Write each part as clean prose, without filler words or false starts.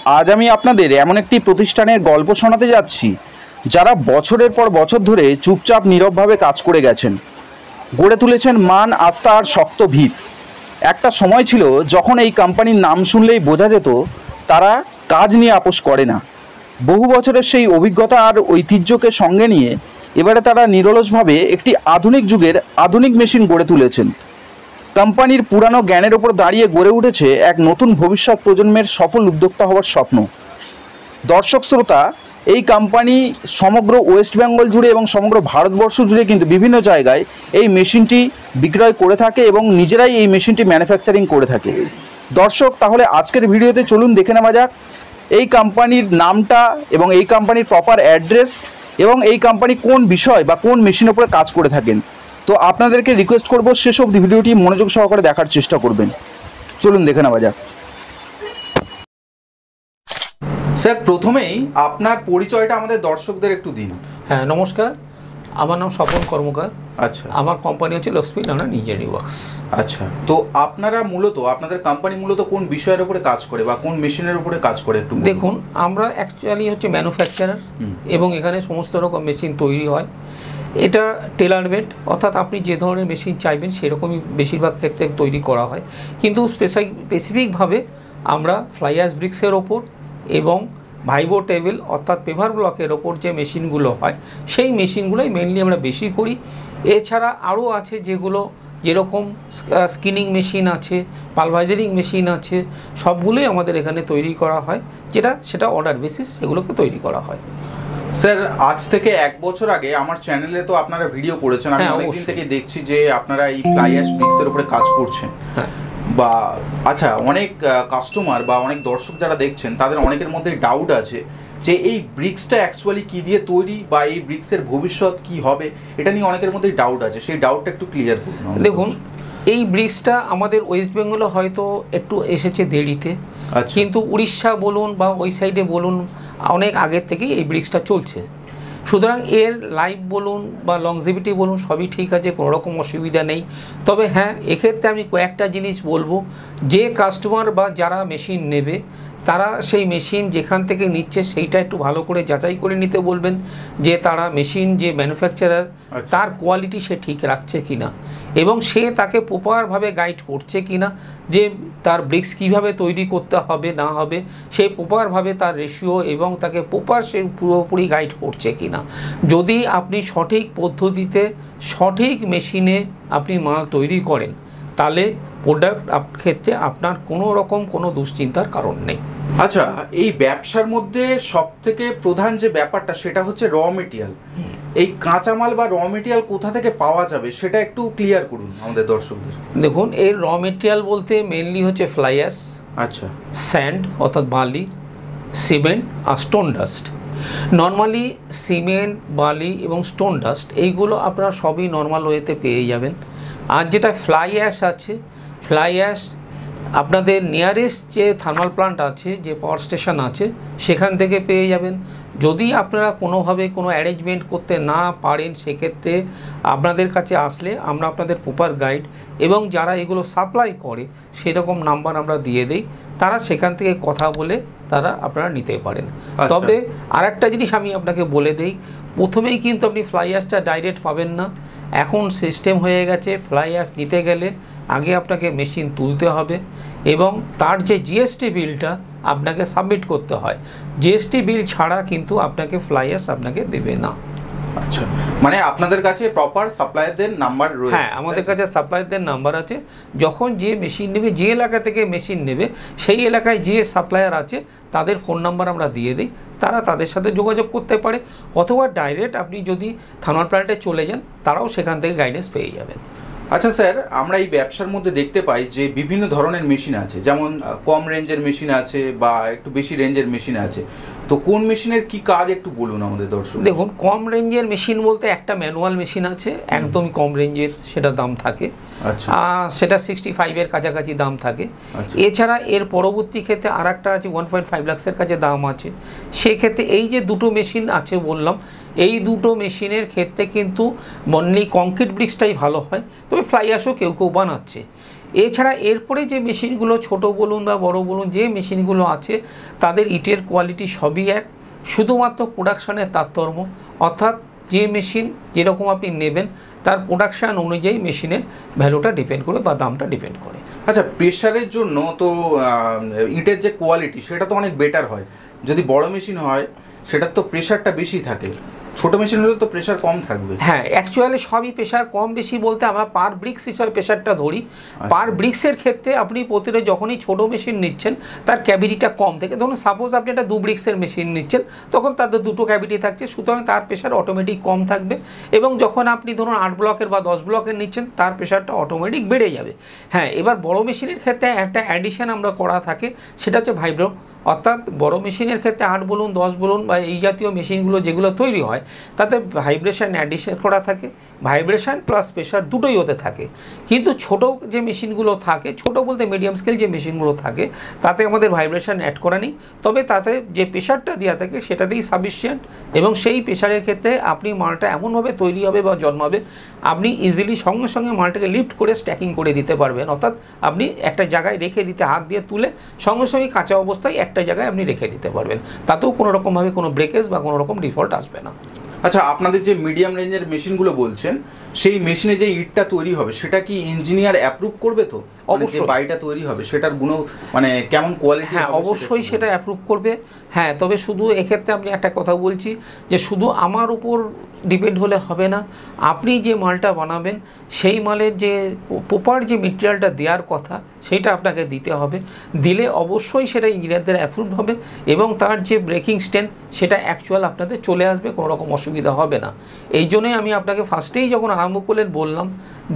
আজ আমি আপনাদের এমন একটি প্রতিষ্ঠানের গল্প শোনাতে যাচ্ছি যারা বছরের পর বছর ধরে চুপচাপ নীরবভাবে কাজ করে গেছেন, গড়ে তুলেছেন মান, আস্থা আর শক্ত ভিত। একটা সময় ছিল যখন এই কোম্পানির নাম শুনলেই বোঝা যেত তারা কাজ নিয়ে আপোষ করে না। বহু বছরের সেই অভিজ্ঞতা আর ঐতিহ্যকে সঙ্গে নিয়ে এবারে তারা নিরলসভাবে একটি আধুনিক যুগের আধুনিক মেশিন গড়ে তুলেছেন। কোম্পানির পুরানো জ্ঞানের ওপর দাঁড়িয়ে গড়ে উঠেছে এক নতুন ভবিষ্যৎ প্রজন্মের সফল উদ্যোক্তা হওয়ার স্বপ্ন। দর্শক শ্রোতা, এই কোম্পানি সমগ্র ওয়েস্ট বেঙ্গল জুড়ে এবং সমগ্র ভারতবর্ষ জুড়ে কিন্তু বিভিন্ন জায়গায় এই মেশিনটি বিক্রয় করে থাকে এবং নিজেরাই এই মেশিনটি ম্যানুফ্যাকচারিং করে থাকে। দর্শক, তাহলে আজকের ভিডিওতে চলুন দেখে নেওয়া যাক এই কোম্পানির নামটা এবং এই কোম্পানির প্রপার অ্যাড্রেস এবং এই কোম্পানি কোন বিষয় বা কোন মেশিনের উপরে কাজ করে থাকেন। তো আপনাদেরকে রিকোয়েস্ট করব শেষ অবধি ভিডিওটি মনোযোগ সহকারে দেখার চেষ্টা করবেন। চলুন দেখে নেওয়া যাক। স্যার, প্রথমেই আপনার পরিচয়টা আমাদের দর্শকদের একটু দিন। হ্যাঁ, নমস্কার, আমার নাম স্বপন কর্মকার। আচ্ছা, আমার কোম্পানি হচ্ছে লক্ষ্মী নারায়ণ ইঞ্জিনিয়ারিং ওয়ার্কস। আচ্ছা, তো আপনারা মূলত আপনাদের কোম্পানি মূলত কোন বিষয়ের উপরে কাজ করে বা কোন মেশিনের উপরে কাজ করে একটু দেখুন, আমরা অ্যাকচুয়ালি হচ্ছে ম্যানুফ্যাকচারার এবং এখানে সমস্ত রকম মেশিন তৈরি হয়। এটা টেলার মেড, অর্থাৎ আপনি যে ধরনের মেশিন চাইবেন সেরকমই বেশিরভাগ ক্ষেত্রে তৈরি করা হয়। কিন্তু স্পেসিফিকভাবে আমরা ফ্লাই অ্যাশ ব্রিক্সের ওপর এবং ভাইবো টেবিল অর্থাৎ পেভার ব্লকের ওপর যে মেশিনগুলো হয় সেই মেশিনগুলোই মেনলি আমরা বেশি করি। এছাড়া আরও আছে যেগুলো, যেরকম স্কিনিং মেশিন আছে, পালভাইজারিং মেশিন আছে, সবগুলোই আমাদের এখানে তৈরি করা হয়, সেটা অর্ডার বেসিস সেগুলোকে তৈরি করা হয়। স্যার, আজ থেকে 1 বছর আগে আমার চ্যানেলে তো আপনারা ভিডিও করেছেন, আমি অনেকদিন থেকে দেখছি যে আপনারা এই ফ্লাই অ্যাশ ব্রিক্সের উপরে কাজ করছেন। হ্যাঁ, বা আচ্ছা, অনেক কাস্টমার বা অনেক দর্শক যারা দেখছেন তাদের অনেকের মধ্যে ডাউট আছে যে এই ব্রিক্সটা অ্যাকচুয়ালি কী দিয়ে তৈরি বা এই ব্রিক্সের ভবিষ্যৎ কি হবে, এটা নিয়ে অনেকের মধ্যে ডাউট আছে। সেই ডাউটটা একটু ক্লিয়ার করুন। দেখুন, এই ব্রিক্সটা আমাদের ওয়েস্ট বেঙ্গলে হয়তো একটু এসেছে দেরিতে, কিন্তু উড়িষ্যা বলুন বা ওই সাইডে বলুন অনেক আগের থেকেই এই ব্রিক্সটা চলছে। সুতরাং এর লাইফ বলুন বা লংজিভিটি বলুন সবই ঠিক আছে, কোনো রকম অসুবিধা নেই। তবে হ্যাঁ, এক্ষেত্রে আমি কয়েকটা জিনিস বলবো, যে কাস্টমার বা যারা মেশিন নেবে তারা সেই মেশিন যেখান থেকে নিচ্ছে সেইটা একটু ভালো করে যাচাই করে নিতে বলবেন যে তারা মেশিন যে ম্যানুফ্যাকচারার তার কোয়ালিটি সে ঠিক রাখছে কিনা এবং সে তাকে প্রপারভাবে গাইড করছে কিনা, যে তার ব্রিক্স কীভাবে তৈরি করতে হবে না হবে সেই প্রপারভাবে তার রেশিও এবং তাকে প্রপার সে পুরোপুরি গাইড করছে কিনা। যদি আপনি সঠিক পদ্ধতিতে সঠিক মেশিনে আপনি মাল তৈরি করেন তাহলে প্রোডাক্ট ক্ষেত্রে আপনার কোনো রকম কোনো দুশ্চিন্তার কারণ নেই। আচ্ছা, এই ব্যবসার মধ্যে সবথেকে প্রধান যে ব্যাপারটা সেটা হচ্ছে র মেটেরিয়াল। এই কাঁচামাল বা র মেটেরিয়াল কোথা থেকে পাওয়া যাবে সেটা একটু ক্লিয়ার করুন আমাদের দর্শকদের। দেখুন, এর র মেটেরিয়াল বলতে মেনলি হচ্ছে ফ্লাই অ্যাশ, আচ্ছা, স্যান্ড অর্থাৎ বালি, সিমেন্ট আর স্টোন ডাস্ট। নর্মালি সিমেন্ট, বালি এবং স্টোন ডাস্ট এইগুলো আপনারা সবই নর্মাল ওয়েতে পেয়ে যাবেন। আর যেটা ফ্লাই অ্যাশ আছে, ফ্লাই অ্যাশ আপনাদের নিয়ারেস্ট যে থার্মাল প্লান্ট আছে, যে পাওয়ার স্টেশন আছে সেখান থেকে পেয়ে যাবেন। যদি আপনারা কোনোভাবে কোনো অ্যারেঞ্জমেন্ট করতে না পারেন সেক্ষেত্রে আপনাদের কাছে আসলে আমরা আপনাদের প্রপার গাইড এবং যারা এগুলো সাপ্লাই করে সেরকম নাম্বার আমরা দিয়ে দিই, তারা সেখান থেকে কথা বলে আপনারা নিতে পারেন। তবে আরেকটা জিনিস আমি আপনাকে বলে দিই, প্রথমেই কিন্তু আপনি ফ্লাই অ্যাশটা ডাইরেক্ট পাবেন না। এখন সিস্টেম হয়ে গেছে, ফ্লাই অ্যাশ নিতে গেলে আগে আপনাকে মেশিন তুলতে হবে এবং তার যে জিএসটি বিলটা আপনাকে সাবমিট করতে হয়। জিএসটি বিল ছাড়া কিন্তু আপনাকে ফ্লাই অ্যাশ আপনাকে দেবে না। আচ্ছা, মানে আপনাদের কাছে প্রপার সাপ্লায়ারদের নাম্বার রয়েছে? হ্যাঁ, আমাদের কাছে সাপ্লায়ারদের নাম্বার আছে। যখন যে মেশিন নেবে, যে এলাকা থেকে মেশিন নেবে সেই এলাকায় যে সাপ্লায়ার আছে তাদের ফোন নাম্বার আমরা দিয়ে দিই, তারা তাদের সাথে যোগাযোগ করতে পারে, অথবা ডাইরেক্ট আপনি যদি থার্মাল প্ল্যান্টে চলে যান তারাও সেখান থেকে গাইডেন্স পেয়ে যাবেন। আচ্ছা স্যার, আমরা এই ব্যবসার মধ্যে দেখতে পাই যে বিভিন্ন ধরনের মেশিন আছে, যেমন কম রেঞ্জের মেশিন আছে বা একটু বেশি রেঞ্জের মেশিন আছে। তো কোন মেশিনের কি কাজ একটু বলুন আমাদের দর্শক। দেখুন, কম রেঞ্জের মেশিন বলতে একটা ম্যানুয়াল মেশিন আছে একদমই কম রেঞ্জের, সেটা দাম থাকে, সেটা 65-এর কাছাকাছি দাম থাকে। এছাড়া এর পরবর্তী ক্ষেত্রে আর একটা আছে 1.5 লাখের কাছে দাম আছে। সেক্ষেত্রে এই যে দুটো মেশিন আছে বললাম, এই দুটো মেশিনের ক্ষেত্রে কিন্তু মনলি কংক্রিট ব্রিক্সটাই ভালো হয়, তবে ফ্লাই অ্যাশও কেউ কেউ বানাচ্ছে। এছাড়া এরপরে যে মেশিনগুলো ছোট বলুন বা বড় বলুন যে মেশিনগুলো আছে তাদের ইটের কোয়ালিটি সবই এক, শুধুমাত্র প্রোডাকশানের তারতম্য, অর্থাৎ যে মেশিন যেরকম আপনি নেবেন তার প্রোডাকশান অনুযায়ী মেশিনের ভ্যালুটা ডিপেন্ড করে বা দামটা ডিপেন্ড করে। আচ্ছা, প্রেশারের জন্য তো ইটের যে কোয়ালিটি সেটা তো অনেক বেটার হয়, যদি বড় মেশিন হয় সেটার তো প্রেশারটা বেশি থাকে, ছোট মেশিন হলে তো প্রেশার কম থাকবে। হ্যাঁ, অ্যাকচুয়ালি সবই প্রেশার কম বেশি বলতে আমরা পার ব্রিক্স হিসাবে প্রেশারটা ধরি। পার ব্রিক্সের ক্ষেত্রে আপনি প্রতিটা যখনই ছোট মেশিন নিচ্ছেন তার ক্যাভিটিটা কম থেকে, ধরুন সাপোজ আপনি একটা 2 ব্রিক্সের মেশিন নিচ্ছেন তখন তাদের 2টো ক্যাভিটি থাকছে, সুতরাং তার প্রেশার অটোমেটিক কম থাকবে। এবং যখন আপনি ধরুন 8 ব্লকের বা 10 ব্লকের নিচ্ছেন তার প্রেশারটা অটোমেটিক বেড়ে যাবে। হ্যাঁ, এবার বড় মেশিনের ক্ষেত্রে একটা অ্যাডিশন আমরা করা থাকে, সেটা হচ্ছে ভাইব্রো। অর্থাৎ বড় মেশিনের ক্ষেত্রে 8 বলুন 10 বলুন বা এই জাতীয় মেশিনগুলো যেগুলো তৈরি হয় তাতে ভাইব্রেশন অ্যাডিশন করা থাকে, ভাইব্রেশন প্লাস প্রেশার দুটোই হতে থাকে। কিন্তু ছোট যে মেশিনগুলো থাকে, ছোট বলতে মিডিয়াম স্কেল যে মেশিনগুলো থাকে তাতে আমাদের ভাইব্রেশন অ্যাড করা নেই, তবে তাতে যে প্রেশারটা দেওয়া থাকে সেটাতেই সাফিসিয়েন্ট। এবং সেই প্রেশারের ক্ষেত্রে আপনি মালটা এমনভাবে তৈরি হবে বা জন্মাবে আপনি ইজিলি সঙ্গে সঙ্গে মালটাকে লিফট করে স্ট্যাকিং করে দিতে পারবেন। অর্থাৎ আপনি একটা জায়গায় রেখে দিতে, হাত দিয়ে তুলে সঙ্গে সঙ্গে কাঁচা অবস্থায় একটা জায়গায় আপনি রেখে দিতে পারবেন, তাতেও কোনো রকমভাবে কোনো ব্রেকেজ বা কোনো রকম ডিফল্ট আসবে না। আচ্ছা, আপনাদের যে মিডিয়াম রেঞ্জের মেশিনগুলো বলছেন সেই মেশিনে যে ইটটা তৈরি হবে সেটা কি ইঞ্জিনিয়ার অ্যাপ্রুভ করবে? তো যে বাড়িটা তৈরি হবে সেটার গুণ মানে কেমন কোয়ালিটি? হ্যাঁ, অবশ্যই সেটা অ্যাপ্রুভ করবে। হ্যাঁ, তবে শুধু এক্ষেত্রে আমি একটা কথা বলছি যে শুধু আমার উপর ডিপেন্ড হলে হবে না, আপনি যে মালটা বানাবেন সেই মালের যে প্রপার যে মেটেরিয়ালটা দেওয়ার কথা সেইটা আপনাকে দিতে হবে, দিলে অবশ্যই সেটা ইঞ্জিনিয়ারদের অ্যাপ্রুভ হবে এবং তার যে ব্রেকিং স্ট্রেংথ সেটা অ্যাকচুয়াল আপনাদের চলে আসবে, কোনো রকম অসুবিধা হবে না। এই জন্যই আমি আপনাকে ফার্স্টেই যখন আরম্ভ করলেন বললাম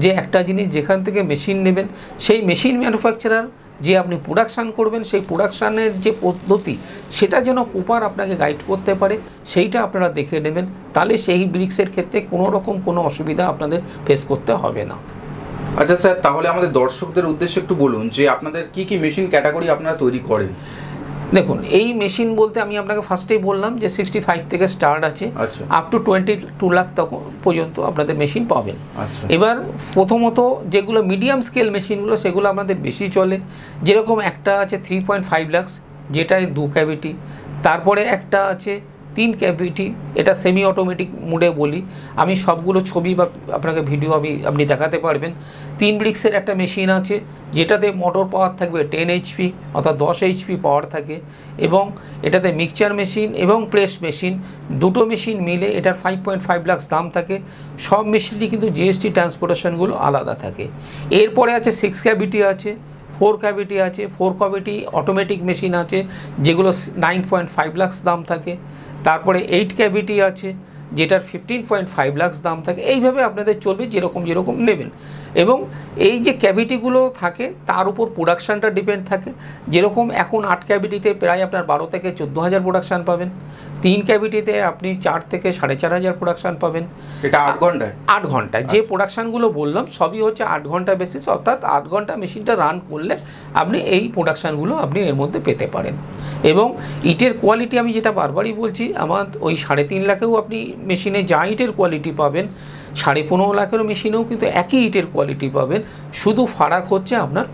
যে একটা জিনিস যেখান থেকে মেশিন নেবেন সেই মেশিন ম্যানুফ্যাকচারার যে আপনি প্রোডাকশান করবেন সেই প্রোডাকশানের যে পদ্ধতি সেটা যেন প্রপার আপনাকে গাইড করতে পারে সেইটা আপনারা দেখে নেবেন, তাহলে সেই ব্রিক্সের ক্ষেত্রে কোনো রকম কোনো অসুবিধা আপনাদের ফেস করতে হবে না। আচ্ছা স্যার, তাহলে আমাদের দর্শকদের উদ্দেশ্যে একটু বলুন যে আপনাদের কি কি মেশিন ক্যাটাগরি আপনারা তৈরি করেন? দেখুন, এই মেশিন বলতে আমি আপনাকে ফার্স্টেই বললাম যে 65 থেকে স্টার্ট আছে, আপ টু 22 লাখ পর্যন্ত আপনাদের মেশিন পাবেন। এবার প্রথমত যেগুলো মিডিয়াম স্কেল মেশিনগুলো সেগুলো আমাদের বেশি চলে, যেরকম একটা আছে 3.5 লাখ যেটায় 2 ক্যাভিটি, তারপরে একটা আছে 3 ক্যাভিটি, এটা সেমি অটোমেটিক মোডে বলি আমি, সবগুলো ছবি বা আপনাকে ভিডিও আপনি দেখাতে পারবেন। 3 ব্রিক্সের একটা মেশিন আছে যেটাতে মোটর পাওয়ার থাকবে 10 HP অর্থাৎ 10 HP পাওয়ার থাকে, এবং এটাতে মিক্সচার মেশিন এবং প্রেস মেশিন দুটো মেশিন মিলে এটার 5.5 লাখ দাম থাকে। সব মেশিনই কিন্তু জিএসটি ট্রান্সপোর্টেশনগুলো আলাদা থাকে। এরপরে আছে 6 ক্যাভিটি আছে, 4 ক্যাভিটি আছে, 4 ক্যাভিটি অটোমেটিক মেশিন আছে যেগুলো 9.5 লাখ দাম থাকে। তারপরে 8 ক্যাভিটি আছে যেটার 15.5 লাখ দাম থাকে। এইভাবে আপনাদের চলবে যেরকম যেরকম নেবেন, এবং এই যে ক্যাভিটিগুলো থাকে তার উপর প্রোডাকশানটা ডিপেন্ড থাকে। যেরকম এখন 8 ক্যাভিটিতে প্রায় আপনার 12 থেকে 14,000 প্রোডাকশান পাবেন, 3 ক্যাভিটিতে আপনি 4 থেকে 4,500 প্রোডাকশান পাবেন। এটা 8 ঘন্টায়? 8 ঘন্টায় যে প্রোডাকশানগুলো বললাম সবই হচ্ছে 8 ঘন্টা বেসিস, অর্থাৎ 8 ঘন্টা মেশিনটা রান করলে আপনি এই প্রোডাকশানগুলো আপনি এর মধ্যে পেতে পারেন। এবং ইটের কোয়ালিটি আমি যেটা বারবারই বলছি, আমার ওই 3.5 লাখেও আপনি মেশিনে যা ইটের কোয়ালিটি পাবেন 15.5 লাখের মেশিনেও কিন্তু একই ইটের কোয়ালিটি পাবেন, শুধু ফারাক হচ্ছে আপনার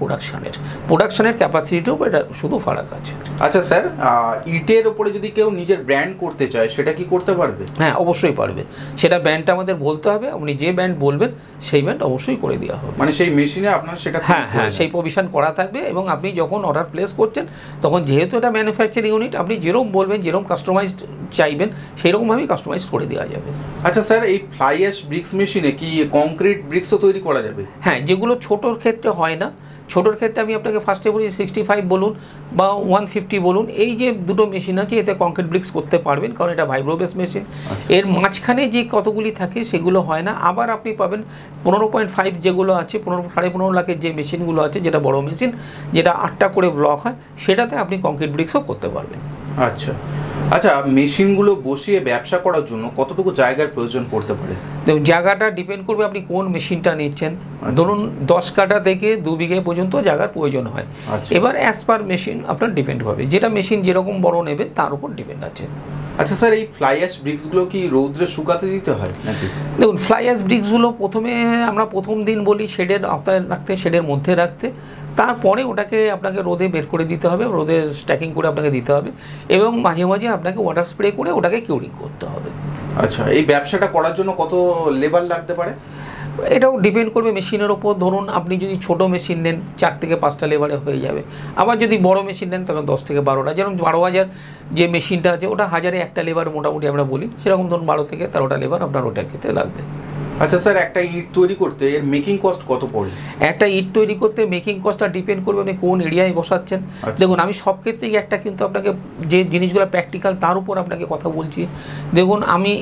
প্রোডাকশানের ক্যাপাসিটিও এটা শুধু ফারাক আছে। আচ্ছা স্যার, ইটের ওপরে যদি কেউ নিজের ব্র্যান্ড করতে চায় সেটা কি করতে পারবে? হ্যাঁ, অবশ্যই পারবে। সেটা ব্র্যান্ডটা আমাদের বলতে হবে, আপনি যে ব্র্যান্ড বলবেন সেই ব্র্যান্ড অবশ্যই করে দেওয়া হবে। মানে সেই মেশিনে আপনার সেটা? হ্যাঁ, সেই প্রভিশন করা থাকবে, এবং আপনি যখন অর্ডার প্লেস করছেন তখন যেহেতু এটা ম্যানুফ্যাকচারিং ইউনিট আপনি যেরকম বলবেন যেরকম কাস্টমাইজড চাইবেন সেইরকমভাবেই কাস্টমাইজ করে দেওয়া যাবে। আচ্ছা স্যার, এই ফ্লাই অ্যাশ ব্রিক্স মেশিনে কি কংক্রিট ব্রিক্সও তৈরি করা যাবে? হ্যাঁ, যেগুলো ছোটোর ক্ষেত্রে হয় না, ছোটোর ক্ষেত্রে আমি আপনাকে ফার্স্টে বলি 65 বলুন বা 150 বলুন, এই যে দুটো মেশিন আছে এতে কংক্রিট ব্রিক্স করতে পারবেন, কারণ এটা ভাইব্রো বেস মেশিন। এর মাঝখানে যে কতগুলি থাকে সেগুলো হয় না। আবার আপনি পাবেন 15.5 যেগুলো আছে, 15.5 লাখের যে মেশিনগুলো আছে যেটা বড় মেশিন, যেটা 8টা করে ব্লক হয়, সেটাতে আপনি কংক্রিট ব্রিক্সও করতে পারবেন। আচ্ছা আচ্ছা, মেশিনগুলো বসিয়ে ব্যবসা করার জন্য কতটুকু জায়গার প্রয়োজন পড়তে পারে? দেখুন, জায়গাটা ডিপেন্ড করবে আপনি কোন মেশিনটা নিচ্ছেন। ধরুন 10 কাঠা থেকে 2 বিঘে পর্যন্ত জায়গার প্রয়োজন হয়। এবার অ্যাজ পার মেশিন আপনার ডিপেন্ড হবে, যেটা মেশিন যেরকম বড় নেবেন তার উপর ডিপেন্ড আছে। আচ্ছা স্যার, এই ফ্লাই অ্যাশ ব্রিক্সগুলো কি রৌদ্রে শুকাতে দিতে হয় নাকি? দেখুন, ফ্লাই অ্যাশ ব্রিক্সগুলো আমরা প্রথম দিন বলি শেডের আওতায় রাখতে, শেডের মধ্যে রাখতে, তারপরে ওটাকে আপনাকে রোদে বের করে দিতে হবে, রোদে স্ট্যাকিং করে আপনাকে দিতে হবে, এবং মাঝে মাঝে আপনাকে ওয়াটার স্প্রে করে ওটাকে কিউরিং করতে হবে। আচ্ছা, এই ব্যবসাটা করার জন্য কত লেবার লাগতে পারে? এটাও ডিপেন্ড করবে মেশিনের ওপর। ধরুন আপনি যদি ছোটো মেশিন নেন 4 থেকে 5টা লেবারে হয়ে যাবে, আবার যদি বড় মেশিন নেন তখন 10 থেকে 12টা। যেরকম 12,000 যে মেশিনটা আছে ওটা 1000-এ একটা লেবার মোটামুটি আমরা বলি, সেরকম ধরুন 12 থেকে 13টা লেবার আপনার ওটার ক্ষেত্রে লাগবে। আচ্ছা স্যার, একটা ইট তৈরি করতে এর মেকিং কস্ট কত পড়ে? একটা ইট তৈরি করতে মেকিং কস্টটা ডিপেন্ড করবে আপনি কোন এরিয়ায় বসাচ্ছেন। দেখুন, আমি সব ক্ষেত্রেই একটা কিন্তু আপনাকে যে জিনিসগুলো প্র্যাকটিক্যাল তার উপর আপনাকে কথা বলছি। দেখুন, আমি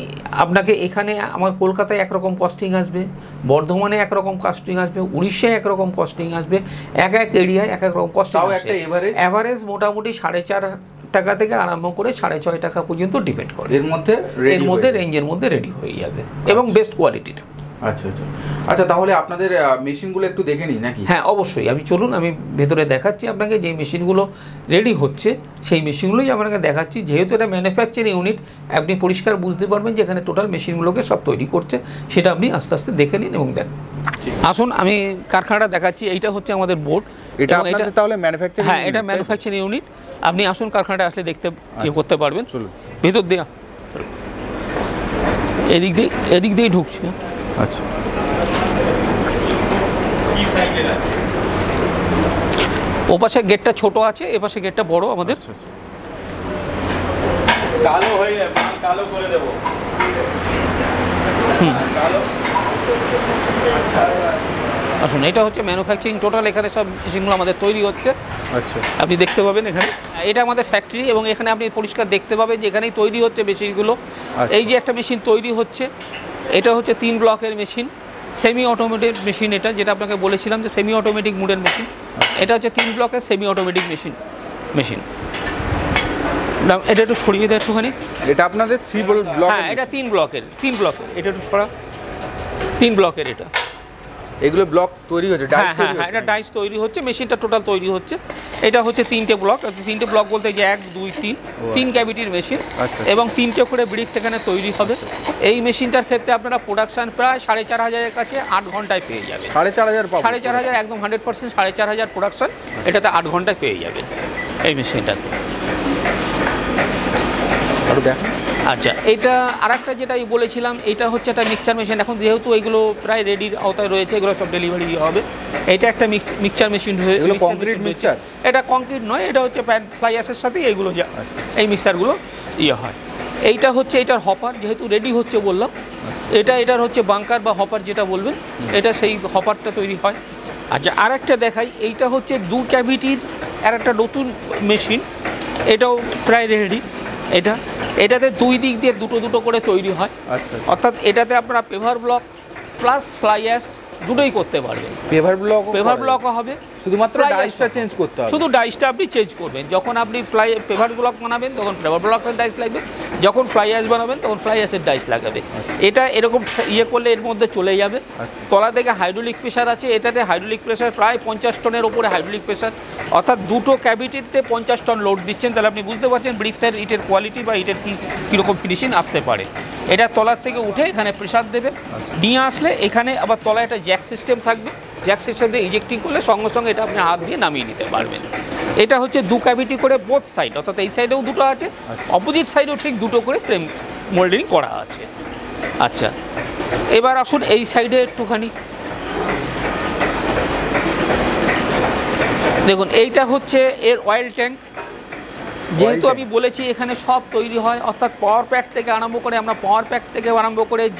আপনাকে এখানে আমার কলকাতায় একরকম কস্টিং আসবে, বর্ধমানে একরকম কস্টিং আসবে, উড়িষ্যায় একরকম কস্টিং আসবে, এক এরিয়ায় এক রকম কস্টিং আসবে। অ্যাভারেজ মোটামুটি 4.5 টাকা থেকে আরম্ভ করে 6.5 টাকা পর্যন্ত ডিপেন্ড করে। এর মধ্যে রেঞ্জের মধ্যে রেডি হয়ে যাবে, এবং বেস্ট কোয়ালিটিটা। আচ্ছা আচ্ছা আচ্ছা, তাহলে আপনাদের মেশিনগুলো একটু দেখে নিই নাকি? হ্যাঁ, অবশ্যই। চলুন আমি ভেতরে দেখাচ্ছি আপনাকে যে মেশিনগুলো রেডি হচ্ছে, সেই মেশিনগুলোই আপনাকে দেখাচ্ছি। যেহেতু এটা ম্যানুফ্যাকচারিং ইউনিট, আপনি পরিষ্কার বুঝতে পারবেন যে এখানে টোটাল মেশিনগুলোকে সব তৈরি করছে, সেটা আপনি আস্তে আস্তে দেখে নিন এবং দেখুন। আসুন আমি কারখানাটা দেখাচ্ছি। এইটা হচ্ছে আমাদের বোর্ড। এটা আপনাদের তাহলে ম্যানুফ্যাকচারিং? হ্যাঁ, এটা ম্যানুফ্যাকচারিং ইউনিট। আপনি আসুন, কারখানাটা আসলে দেখতে করতে পারবেন। চলুন ভেতর দিয়ে, এদিক দিয়ে ঢুকছি। আচ্ছা, ওপাশে গেটটা ছোট আছে, এপাশে গেটটা বড় আমাদের। কালো হয়ে কালো করে দেব। আসুন, এটা হচ্ছে ম্যানুফ্যাকচারিং টোটাল। এখানে সব মেশিনগুলো আমাদের তৈরি হচ্ছে। আচ্ছা, আপনি দেখতে পাবেন এখানে, এটা আমাদের ফ্যাক্টরি, এবং এখানে আপনি পরিষ্কার দেখতে পাবেন যে এখানেই তৈরি হচ্ছে মেশিনগুলো। এই যে একটা মেশিন তৈরি হচ্ছে, এটা হচ্ছে 3 ব্লকের মেশিন, সেমি অটোমেটিক মেশিন। এটা যেটা আপনাকে বলেছিলাম যে সেমি অটোমেটিক মুডের মেশিন, এটা হচ্ছে 3 ব্লকের সেমি অটোমেটিক মেশিন। এটা একটু সরিয়ে দেয় একটুখানি। এটা আপনাদের 3 ব্লক? হ্যাঁ, এটা 3 ব্লকের। এটা একটু সরা, 3 ব্লকের। এটা এগুলো ব্লক তৈরি হচ্ছে, ডাইস তৈরি হচ্ছে? হ্যাঁ, এটা ডাইস তৈরি হচ্ছে, মেশিনটা টোটাল তৈরি হচ্ছে। এটা হচ্ছে 3টে ব্লক। 3টে ব্লক বলতে যে 1, 2, 3 ক্যাভিটির মেশিন, এবং 3টে করে ব্রিক্স এখানে তৈরি হবে। এই মেশিনটার ক্ষেত্রে আপনারা প্রোডাকশন প্রায় 4,500-এর কাছে 8 ঘন্টায় পেয়ে যাবেন। 4,500 একদম 100% 4,500 প্রোডাকশন এটাতে 8 ঘন্টায় পেয়ে যাবেন এই মেশিনটাতে। আচ্ছা, এটা আরেকটা যেটাই বলেছিলাম, এটা হচ্ছে একটা মিক্সচার মেশিন। এখন যেহেতু এইগুলো প্রায় রেডির আওতায় রয়েছে, এগুলো সব ডেলিভারি হবে। এটা একটা মিক্সচার মেশিন। Concrete mixture? এটা কংক্রিট নয়, এটা হচ্ছে ফ্লাই অ্যাশের সাথে এইগুলো এই মিক্সচারগুলো হয়। এইটা হচ্ছে এটার হপার, যেহেতু রেডি হচ্ছে বললাম। এটার হচ্ছে বাঙ্কার বা হপার যেটা বলবেন, এটা সেই হপারটা তৈরি হয়। আচ্ছা, আরেকটা দেখাই। এইটা হচ্ছে 2 ক্যাভিটির আর একটা নতুন মেশিন, এটাও প্রায় রেডি। এটাতে 2 দিক দিয়ে দুটো করে তৈরি হয়। আচ্ছা, অর্থাৎ এটাতে আপনারা paver block plus fly ash দুটোই করতে পারবেন। পেভার ব্লকও হবে, শুধুমাত্র ডাইসটা চেঞ্জ করতে হবে। শুধু ডাইসটা আপনি চেঞ্জ করবেন। যখন আপনি পেভার ব্লক বানাবেন তখন পেভার ব্লকের ডাইস লাগবে, যখন ফ্লাই অ্যাশ বানাবেন তখন ফ্লাই অ্যাশের ডাইস লাগাবে। এটা এরকম করলে এর মধ্যে চলে যাবে। তলা থেকে হাইড্রোলিক প্রেশার আছে, এটাতে হাইড্রোলিক প্রেশার প্রায় 50 টনের ওপরে হাইড্রোলিক প্রেশার, অর্থাৎ 2টো ক্যাভিটিতে 50 টন লোড দিচ্ছেন। তাহলে আপনি বুঝতে পারছেন ব্রিক্সের ইটের কোয়ালিটি বা ইটের কীরকম ফিনিশিং আসতে পারে। এটা তলার থেকে উঠে এখানে প্রেশার দেবে, নিয়ে আসলে এখানে আবার তলায় একটা জ্যাক সিস্টেম থাকবে। জ্যাক সিস্টেম দিয়ে ইজেক্টিং করলে সঙ্গে সঙ্গে এটা আপনি হাত দিয়ে নামিয়ে নিতে পারবেন। এটা হচ্ছে 2 ক্যাভিটি করে বোথ সাইড, অর্থাৎ এই সাইডেও 2টো আছে, অপোজিট সাইডেও ঠিক 2টো করে ফ্রেম মোল্ডিং করা আছে। আচ্ছা, এবার আসুন এই সাইডে একটুখানি দেখুন। এইটা হচ্ছে এর অয়েল ট্যাঙ্ক। যেহেতু আমি বলেছি এখানে সব তৈরি হয়, অর্থাৎ পাওয়ার প্যাক থেকে আরম্ভ করে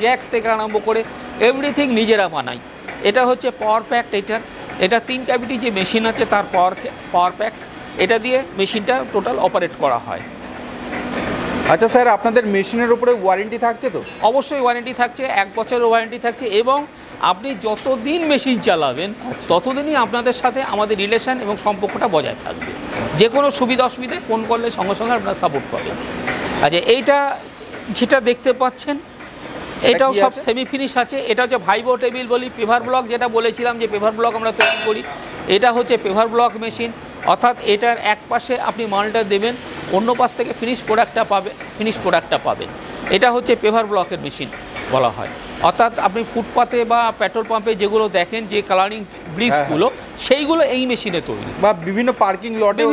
জ্যাক থেকে আরম্ভ করে এভরিথিং নিজেরা বানাই। এটা হচ্ছে পাওয়ার প্যাক। এটা 3 ক্যাভিটি যে মেশিন আছে তার পাওয়ার প্যাক, এটা দিয়ে মেশিনটা টোটাল অপারেট করা হয়। আচ্ছা স্যার, আপনাদের মেশিনের উপরে ওয়ারেন্টি থাকছে তো? অবশ্যই ওয়ারেন্টি থাকছে, 1 বছরের ওয়ারেন্টি থাকছে, এবং আপনি যতদিন মেশিন চালাবেন ততদিনই আপনাদের সাথে আমাদের রিলেশন এবং সম্পর্কটা বজায় থাকবে। যে কোনো সুবিধা অসুবিধায় ফোন করলে সঙ্গে সঙ্গে আপনারা সাপোর্ট পাবেন। আচ্ছা, এইটা যেটা দেখতে পাচ্ছেন এটাও সব সেমি ফিনিশ আছে। এটা হচ্ছে ভাইবো টেবিল বলি, পেভার ব্লক যেটা বলেছিলাম যে পেভার ব্লক আমরা তৈরি করি, এটা হচ্ছে পেভার ব্লক মেশিন। অর্থাৎ এটার এক পাশে আপনি মালটা দেবেন, অন্য পাশ থেকে ফিনিশ প্রোডাক্টটা পাবেন। এটা হচ্ছে পেভার ব্লকের মেশিন বলা হয়, অর্থাৎ আপনি ফুটপাতে বা পেট্রোল পাম্পে যেগুলো দেখেন যে কালারিং ব্রিক্সগুলো সেইগুলো এই মেশিনে তৈরি, বা বিভিন্ন পার্কিং লটেও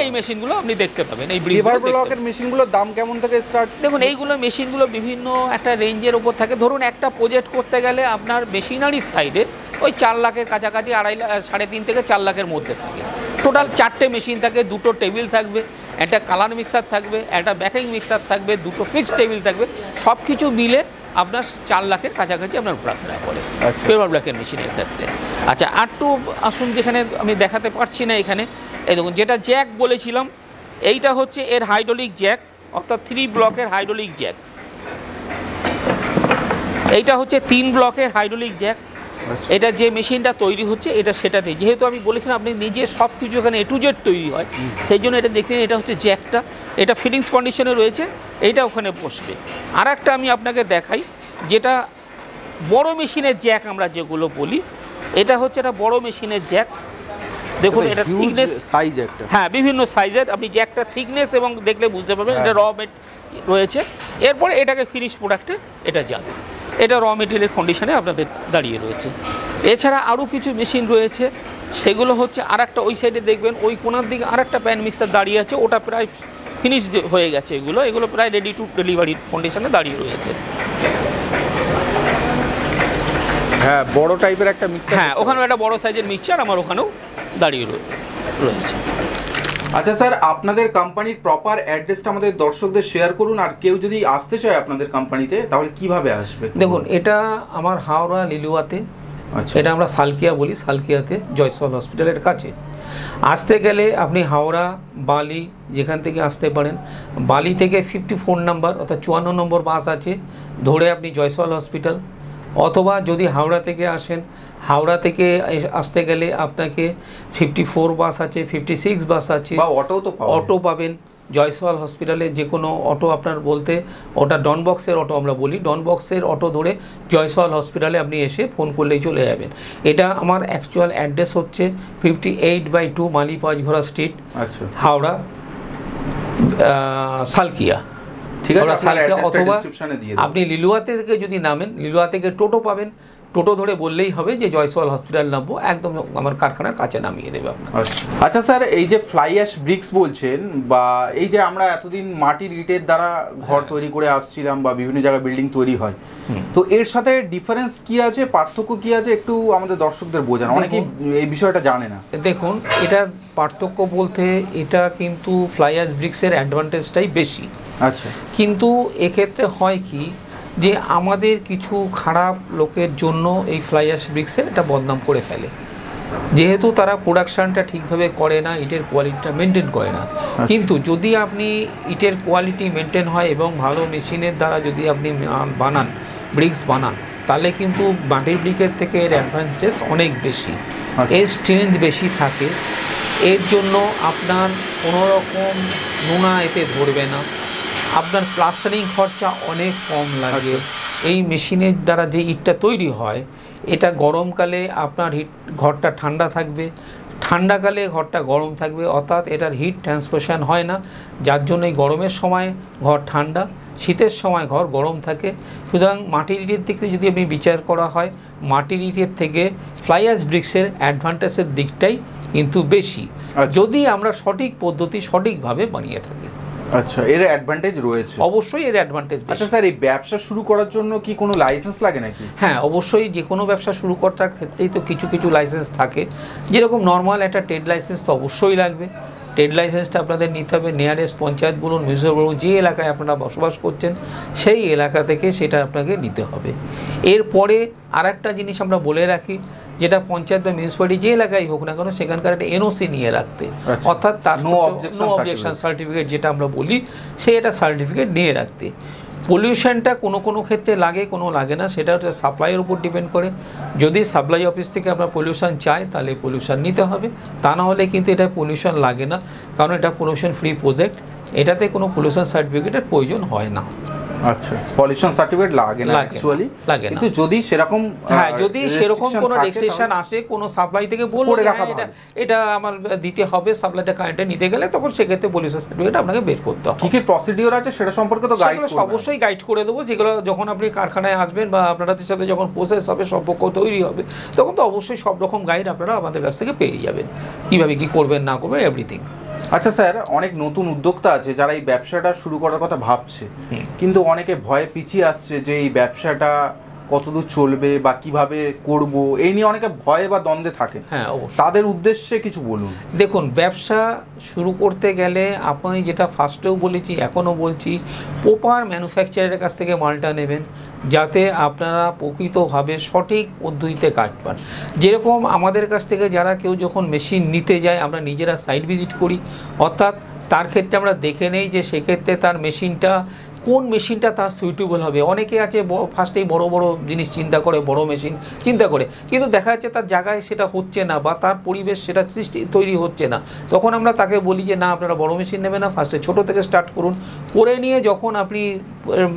এই মেশিনগুলো আপনি দেখতে পাবেন। এই পেভার ব্লকের মেশিনগুলোর দাম কেমন থেকে স্টার্ট? দেখুন এইগুলো মেশিনগুলো বিভিন্ন একটা রেঞ্জের ওপর থাকে। ধরুন একটা প্রজেক্ট করতে গেলে আপনার মেশিনারির সাইডে ওই 4 লাখের কাছাকাছি, 3.5 থেকে 4 লাখের মধ্যে থাকে। টোটাল 4টে মেশিন থাকে, 2টো টেবিল থাকবে, একটা কালার মিক্সার থাকবে, একটা ব্যাকিং মিক্সার থাকবে, 2টো ফিক্সড টেবিল থাকবে, সব কিছু মিলে আপনার 4 লাখের কাছাকাছি আপনার ঘোরাফেরা করে পেভার ব্লকের মেশিনের ক্ষেত্রে। আচ্ছা, আর একটু আসুন, যেখানে আমি দেখাতে পারছি না এখানে, এই দেখুন যেটা জ্যাক বলেছিলাম, এইটা হচ্ছে এর হাইড্রোলিক জ্যাক, অর্থাৎ 3 ব্লকের হাইড্রোলিক জ্যাক। এইটা হচ্ছে 3 ব্লকের হাইড্রোলিক জ্যাক। এটা যে মেশিনটা তৈরি হচ্ছে এটা সেটাতে, যেহেতু আমি বলেছিলাম আপনি নিজে সব কিছু এখানে A to Z তৈরি হয়, সেই জন্য এটা দেখলেন এটা হচ্ছে জ্যাকটা, এটা ফিটিংস কন্ডিশনে রয়েছে, এইটা ওখানে বসবে। আর একটা আমি আপনাকে দেখাই, যেটা বড় মেশিনের জ্যাক আমরা যেগুলো বলি, এটা হচ্ছে একটা বড় মেশিনের জ্যাক। দেখুন এটা থিকনেস, সাইজ একটা, হ্যাঁ বিভিন্ন সাইজের, আপনি জ্যাকটা থিকনেস এবং দেখলে বুঝতে পারবেন এটা র মেট রয়েছে। এরপরে এটাকে ফিনিশ প্রোডাক্টে এটা যাবে, এটা র মেটেরিয়ালের কন্ডিশনে আপনাদের দাঁড়িয়ে রয়েছে। এছাড়া আরও কিছু মেশিন রয়েছে, সেগুলো হচ্ছে আর একটা ওই সাইডে দেখবেন ওই কোনার দিকে আর একটা প্যান মিক্সার দাঁড়িয়ে আছে, ওটা প্রায় ফিনিশ হয়ে গেছে, এগুলো প্রায় রেডি টু ডেলিভারির কন্ডিশনে দাঁড়িয়ে রয়েছে। হ্যাঁ বড় টাইপের একটা মিক্সার, হ্যাঁ ওখানেও একটা বড় সাইজের মিক্সচার আমার ওখানেও দাঁড়িয়ে রয়েছে। আচ্ছা স্যার, আপনাদের কোম্পানির প্রপার অ্যাড্রেসটা আমাদের দর্শকদের শেয়ার করুন, আর কেউ যদি আসতে চায় আপনাদের কোম্পানিতে তাহলে কিভাবে আসবে? দেখুন এটা আমার হাওড়া লিলুয়াতে, আচ্ছা এটা আমরা সালকিয়া বলি, সালকিয়াতে জয়সওয়াল হসপিটালের কাছে। আসতে গেলে আপনি হাওড়া, বালি যেখান থেকে আসতে পারেন, বালি থেকে 54 নম্বর অর্থাৎ 54 নম্বর বাস আছে, ধরে আপনি জয়সওয়াল হসপিটাল, অথবা যদি হাওড়া থেকে আসেন, হাওড়া থেকে আসতে গেলে আপনাকে 54 বাস আছে, 56 বাস আছে, বা অটো পাবেন। জয়সওয়াল হসপিটালে যে কোনো অটো আপনার বলতে, ওটা ডনবক্সের অটো আমরা বলি, ডনবক্সের অটো ধরে জয়সওয়াল হসপিটালে আপনি এসে ফোন করলেই চলে যাবেন। এটা আমার অ্যাকচুয়াল অ্যাড্রেস হচ্ছে 58/2 মালি পাঁচঘোড়া স্ট্রিট, আচ্ছা হাওড়া, সালকিয়া। ঠিক আছে, অথবা আপনি লিলুয়াতে থেকে যদি নামেন, লিলুয়া থেকে টোটো পাবেন, টোটো ধরে বললেই হবে যে জয়সওয়াল হসপিটাল নামবো, একদম আমার কারখানার কাছে নামিয়ে দেবে আপনার। আচ্ছা স্যার, এই যে ফ্লাই অ্যাশ ব্রিক্স বলছেন, বা এই যে আমরা এতদিন মাটির ইটের দ্বারা ঘর তৈরি করে আসছিলাম বা বিভিন্ন জায়গায় বিল্ডিং তৈরি হয়, তো এর সাথে ডিফারেন্স কি আছে, পার্থক্য কি আছে, একটু আমাদের দর্শকদের বোঝান, অনেকেই এই বিষয়টা জানে না। দেখুন এটা পার্থক্য বলতে, এটা কিন্তু ফ্লাই অ্যাশ ব্রিক্সের অ্যাডভান্টেজটাই বেশি। আচ্ছা, কিন্তু এক্ষেত্রে হয় কি, যে আমাদের কিছু খারাপ লোকের জন্য এই ফ্লাই অ্যাশ ব্রিক্সের এটা বদনাম করে ফেলে, যেহেতু তারা প্রোডাকশানটা ঠিকভাবে করে না, ইটের কোয়ালিটিটা মেনটেন করে না। কিন্তু যদি আপনি ইটের কোয়ালিটি মেনটেন হয় এবং ভালো মেশিনের দ্বারা যদি আপনি বানান, ব্রিক্স বানান, তাহলে কিন্তু মাটির ব্রিকের থেকে এর অ্যাডভান্টেজ অনেক বেশি, এর স্ট্রেংথ বেশি থাকে। এর জন্য আপনার কোনোরকম নোনা এতে ধরবে না, আপনার প্লাস্টারিং খরচা অনেক কম লাগে। এই মেশিনের দ্বারা যে ইটটা তৈরি হয়, এটা গরমকালে আপনার ঘরটা ঠান্ডা থাকবে, ঠান্ডাকালে ঘরটা গরম থাকবে, অর্থাৎ এটার হিট ট্রান্সমিশন হয় না, যার জন্য এই গরমের সময় ঘর ঠান্ডা, শীতের সময় ঘর গরম থাকে। সুতরাং মাটির ইটের দিক থেকে যদি আমি বিচার করা হয়, মাটির ইটের থেকে ফ্লাই অ্যাশ ব্রিক্সের অ্যাডভান্টেজের দিকটাই কিন্তু বেশি, যদি আমরা সঠিক পদ্ধতি সঠিকভাবে বানিয়ে থাকি। আচ্ছা, এর অ্যাডভান্টেজ রয়েছে, অবশ্যই এর অ্যাডভান্টেজ। আচ্ছা স্যার, এই ব্যবসা শুরু করার জন্য কি কোনো লাইসেন্স লাগে নাকি? হ্যাঁ অবশ্যই, যে কোনো ব্যবসা শুরু করার ক্ষেত্রেই তো কিছু কিছু লাইসেন্স থাকে। যেরকম নর্মাল একটা ট্রেড লাইসেন্স তো অবশ্যই লাগবে, ট্রেড লাইসেন্সটা আপনাদের নিতে হবে। নিয়ারেস্ট পঞ্চায়েত বলুন, মিউনিসিপ্যাল বলুন, যে এলাকায় আপনারা বসবাস করছেন সেই এলাকা থেকে সেটা আপনাকে নিতে হবে। এরপরে আর একটা জিনিস আমরা বলে রাখি, যেটা পঞ্চায়েত বা মিউনিসিপ্যালিটি যে এলাকায় হোক না কেন, সেখানকার একটা এনওসি নিয়ে রাখতে, অর্থাৎ তার নো অবজেকশন সার্টিফিকেট যেটা আমরা বলি, সেই একটা সার্টিফিকেট নিয়ে রাখতে। পলিউশনটা কোনো ক্ষেত্রে লাগে, কোনো লাগে না, সেটা হচ্ছে সাপ্লাইয়ের উপর ডিপেন্ড করে। যদি সাপ্লাই অফিস থেকে আমরা পলিউশন চাই তাহলে পলিউশন নিতে হবে, তা না হলে কিন্তু এটা পলিউশন লাগে না, কারণ এটা পলিউশন ফ্রি প্রজেক্ট, এটাতে কোনো পলিউশন সার্টিফিকেটের প্রয়োজন হয় না। আচ্ছা, পলিউশন সার্টিফিকেট লাগে না অ্যাকচুয়ালি, কিন্তু যদি সেরকম যদি সেরকম কোনো রেজিস্ট্রেশন আসে কোনো সাপ্লাই থেকে বলবো এটা আমার দিতে হবে, সাপ্লাইটা কারেন্টে নিতে গেলে তখন সেক্ষেত্রে পলিউশন সার্টিফিকেট আপনাকে বের করতে হবে। কি কি প্রসিডিওর আছে সেটা সম্পর্কে তো গাইড করব, অবশ্যই গাইড করে দেবো। যেগুলো যখন আপনি কারখানায় আসবেন বা আপনাদের সাথে যখন প্রসেস হবে, সম্পর্ক তৈরি হবে, তখন তো অবশ্যই সব রকম গাইড আপনারা আমাদের কাছ থেকে পেয়ে যাবেন, কীভাবে কী করবেন না করবেন এভরিথিং। আচ্ছা স্যার, অনেক নতুন উদ্যোক্তা আছে যারা এই ব্যবসাটা শুরু করার কথা ভাবছে, কিন্তু অনেকে ভয়ে পিছিয়ে আসছে যে এই ব্যবসাটা কতদূর চলবে বা কিভাবে করব, এই নিয়ে অনেকে ভয়ে বা দ্বন্দ্বে থাকে। হ্যাঁ, অবশ্যই। তাদের উদ্দেশ্যে কিছু বলুন। দেখুন, ব্যবসা শুরু করতে গেলে আপনি যেটা ফার্স্টেও বলেছি, এখনও বলছি, প্রপার ম্যানুফ্যাকচারের কাছ থেকে মালটা নেবেন, যাতে আপনারা প্রকৃতভাবে সঠিক পদ্ধতিতে কাজ পান। যেরকম আমাদের কাছ থেকে যারা কেউ যখন মেশিন নিতে যায়, আমরা নিজেরা সাইট ভিজিট করি, অর্থাৎ তার ক্ষেত্রে আমরা দেখে নেই যে সেক্ষেত্রে তার মেশিনটা কোন মেশিনটা তার সুইটেবল হবে। অনেকে আছে ফার্স্টেই বড় বড় জিনিস চিন্তা করে, বড় মেশিন চিন্তা করে, কিন্তু দেখা যাচ্ছে তার জায়গায় সেটা হচ্ছে না বা তার পরিবেশ সেটা তৈরি হচ্ছে না। তখন আমরা তাকে বলি যে না, আপনারা বড় মেশিন নেবেন না, ফার্স্টে ছোটো থেকে স্টার্ট করুন। করে নিয়ে যখন আপনি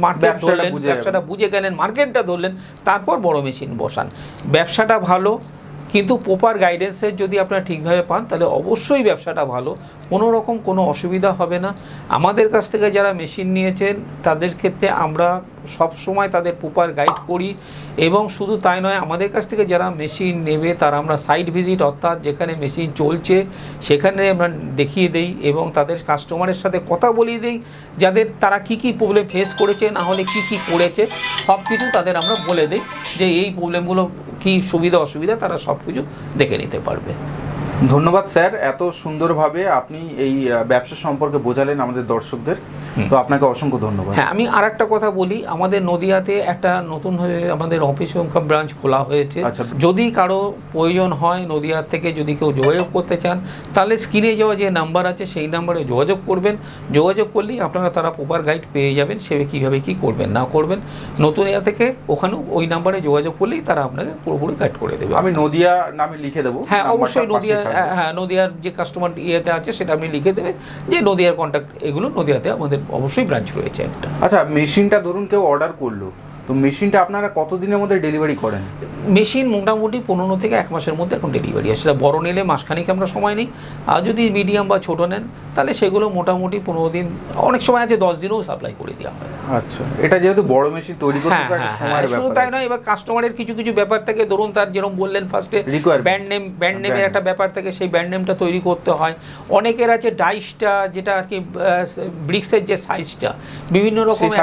মার্কেট ধরলেন, ব্যবসাটা বুঝে গেলেন, মার্কেটটা ধরলেন, তারপর বড় মেশিন বসান। ব্যবসাটা ভালো, কিন্তু প্রপার গাইডেন্সের যদি আপনারা ঠিকভাবে পান তাহলে অবশ্যই ব্যবসাটা ভালো, কোনো রকম কোনো অসুবিধা হবে না। আমাদের কাছ থেকে যারা মেশিন নিয়েছেন তাদের ক্ষেত্রে আমরা সব সময় তাদের প্রপার গাইড করি, এবং শুধু তাই নয়, আমাদের কাছ থেকে যারা মেশিন নেবে তারা আমরা সাইট ভিজিট, অর্থাৎ যেখানে মেশিন চলছে সেখানে আমরা দেখিয়ে দেই এবং তাদের কাস্টমারের সাথে কথা বলিয়ে দিই, যাদের তারা কি কি প্রবলেম ফেস করেছে, না হলে কি কি করেছে সব কিছু তাদের আমরা বলে দিই, যে এই প্রবলেমগুলো কি সুবিধা অসুবিধা তারা সব কিছু দেখে নিতে পারবে। ধন্যবাদ স্যার, এত সুন্দরভাবে আপনি এই ব্যবসা সম্পর্কে বোঝালেন আমাদের দর্শকদের, তো আপনাকে অসংখ্য ধন্যবাদ। হ্যাঁ, আমি আর একটা কথা বলি, আমাদের নদিয়াতে একটা নতুনভাবে আমাদের অফিস সংখ্যা ব্রাঞ্চ খোলা হয়েছে। যদি কারো প্রয়োজন হয় নদিয়া থেকে, যদি কেউ যোগাযোগ করতে চান, তাহলে স্ক্রিনে যাওয়া যে নাম্বার আছে সেই নাম্বারে যোগাযোগ করবেন। যোগাযোগ করলেই আপনারা তারা প্রপার গাইড পেয়ে যাবেন, সে কীভাবে কী করবেন না করবেন। নতুনিয়া থেকে ওখানেও ওই নাম্বারে যোগাযোগ করলেই তারা আপনাকে পুরোপুরি গাইড করে দেবে। আমি নদিয়া নামে লিখে দেবো। হ্যাঁ, অবশ্যই নদিয়া, হ্যাঁ, নদিয়ার যে কাস্টমার ইয়েতে আছে সেটা আপনি লিখে দেবেন যে নদিয়ার কন্ট্যাক্ট, এগুলো নদিয়াতে আমাদের অবশ্যই ব্রাঞ্চ রয়েছে একটা। আচ্ছা, মেশিনটা ধরুন কেউ অর্ডার করলো, তো মেশিনটা আপনারা কতদিনের মধ্যে ডেলিভারি করেন? মেশিন মোটামুটি 15 থেকে 1 মাসের মধ্যে এখন ডেলিভারি হয়। সেটা বড় নিলে মাসখানিক আমরা সময় নিই, আর যদি মিডিয়াম বা ছোটো নেন তাহলে সেগুলো মোটামুটি 15 দিন, অনেক সময় আছে 10 দিনেও সাপ্লাই করে দেওয়া হয়। আচ্ছা, এটা যেহেতু বড় মেশিন তৈরি করতে একটা সময়ের ব্যাপার, শুধু তাই নয়, এবার কাস্টমারের কিছু কিছু ব্যাপার থাকে, ধরুন তার যেরকম বললেন ফার্স্টে ব্র্যান্ড নেমের একটা ব্যাপার থাকে, সেই ব্র্যান্ড নেমটা তৈরি করতে হয়। অনেকের আছে ডাইসটা, যেটা আর কি ব্রিক্সের যে সাইজটা বিভিন্ন রকমের,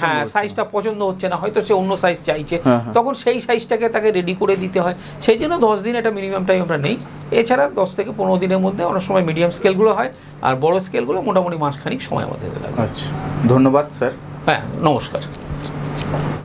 হ্যাঁ, সাইজটা পছন্দ হচ্ছে না, হয়তো সে অন্য সাইজ চাইছে, তখন সেই সাইজটাকে তাকে রেডি করে দিতে হয়। সেই জন্য 10 দিন এটা মিনিমাম টাইম আমরা নেই। এছাড়া 10 থেকে 15 দিনের মধ্যে অনেক সময় মিডিয়াম স্কেলগুলো হয়, আর বড় স্কেলগুলো মোটামুটি মাসখানিক সময় আমাদের লাগে। আচ্ছা, ধন্যবাদ স্যার। হ্যাঁ, নমস্কার।